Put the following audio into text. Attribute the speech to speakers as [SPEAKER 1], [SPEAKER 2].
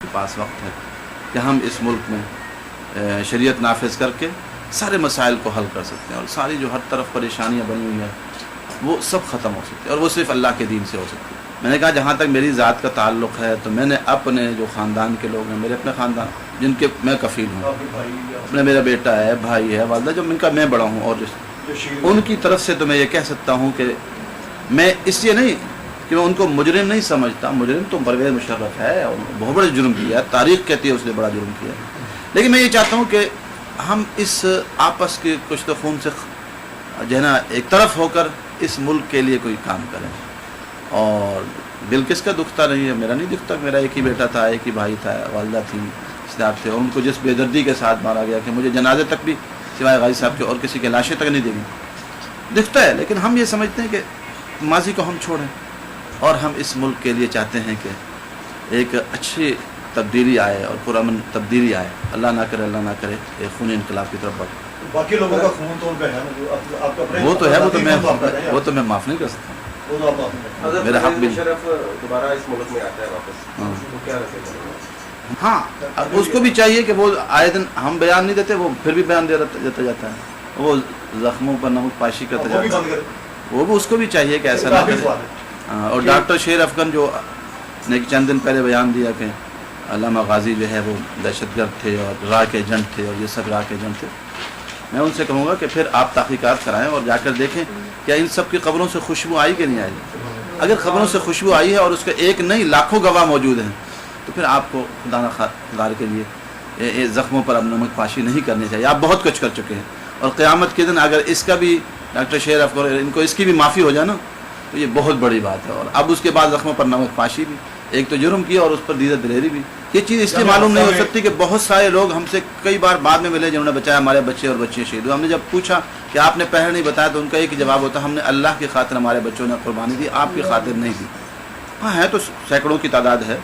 [SPEAKER 1] کے پاس وقت ہے کہ ہم اس ملک میں شریعت نافذ کر کے سارے مسائل کو حل کر سکتے ہیں، اور ساری جو ہر طرف پریشانیاں بنی ہوئی ہیں وہ سب ختم ہو سکتی ہیں، اور وہ صرف اللہ کے دین سے ہو سکتی ہے۔ میں نے کہا جہاں تک میری ذات کا تعلق ہے تو میں نے اپنے جو خاندان کے لوگ ہیں، میرے اپنے خاندان جن کے میں کفیل ہوں، اپنے میرا بیٹا ہے، بھائی ہے، والدہ جو ان کا میں بڑا ہوں، اور ان کی طرف سے تو میں یہ کہہ سکتا ہوں کہ میں اس لیے نہیں کہ میں ان کو مجرم نہیں سمجھتا، مجرم تو پرویز مشرف ہے اور بہت بڑا جرم کیا ہے، تاریخ کہتی ہے اس نے بڑا جرم کیا ہے، لیکن میں یہ چاہتا ہوں کہ ہم اس آپس کے کشت خون سے جو ہے نا ایک طرف ہو کر اس ملک کے لیے کوئی کام کریں۔ اور دل کس کا دکھتا نہیں ہے؟ میرا نہیں دکھتا، میرا ایک ہی بیٹا تھا، ایک ہی بھائی تھا، والدہ تھی، اسلاف تھے، اور ان کو جس بے دردی کے ساتھ مارا گیا کہ مجھے جنازے تک بھی سوائے غازی صاحب کے اور کسی کے لاشیں تک نہیں دیکھی، دکھتا ہے، لیکن ہم یہ سمجھتے ہیں کہ ماضی کو ہم چھوڑیں، اور ہم اس ملک کے لیے چاہتے ہیں کہ ایک اچھی تبدیلی آئے اور پرامن تبدیلی آئے، اللہ نہ کرے ایک خونی انقلاب کی طرف بڑھے۔
[SPEAKER 2] باقی لوگوں کا خون تو ان پہ ہے، آپ کا
[SPEAKER 1] وہ تو ہے، وہ تو میں معاف نہیں کر سکتا، میرا حق بھی
[SPEAKER 3] شرف دوبارہ اس ملک میں آتا ہے واپس، وہ کیا رکھے؟
[SPEAKER 1] ہاں، اب اس کو بھی چاہیے کہ وہ آئے دن ہم بیان نہیں دیتے، وہ پھر بھی بیان دیتا جاتا ہے، وہ زخموں پر نمک پاشی کرتا جاتا ہے، وہ بھی اس کو بھی چاہیے کہ ایسا نہ کرے۔ اور ڈاکٹر شیر افغان جو نے چند دن پہلے بیان دیا کہ علامہ غازی جو ہے وہ دہشت گرد تھے اور راہ کے ایجنٹ تھے، اور یہ سب راہ کے ایجنٹ تھے، میں ان سے کہوں گا کہ پھر آپ تحقیقات کرائیں اور جا کر دیکھیں کیا ان سب کی قبروں سے خوشبو آئی کہ نہیں آئی۔ اگر قبروں سے خوشبو آئی ہے اور اس کے ایک نہیں لاکھوں گواہ موجود ہیں تو پھر آپ کو خدا نخواستہ کے لیے زخموں پر اب نمک پاشی نہیں کرنی چاہیے، آپ بہت کچھ کر چکے ہیں، اور قیامت کے دن اگر اس کا بھی ڈاکٹر شیر افغان ان کو اس کی بھی معافی ہو جائے نا تو یہ بہت بڑی بات ہے، اور اب اس کے بعد زخموں پر نمک پاشی بھی، ایک تو جرم کیا اور اس پر دیدہ دلیری بھی، یہ چیز اس لیے معلوم نہیں ہو سکتی کہ بہت سارے لوگ ہم سے کئی بار بعد میں ملے جنہوں نے بچایا، ہمارے بچے اور بچیاں شہید ہوئے، ہم نے جب پوچھا کہ آپ نے پہلے نہیں بتایا تو ان کا ایک ہی جواب ہوتا ہم نے اللہ کی خاطر ہمارے بچوں نے قربانی دی، آپ کی خاطر نہیں دی۔ ہاں ہے تو سینکڑوں کی تعداد ہے،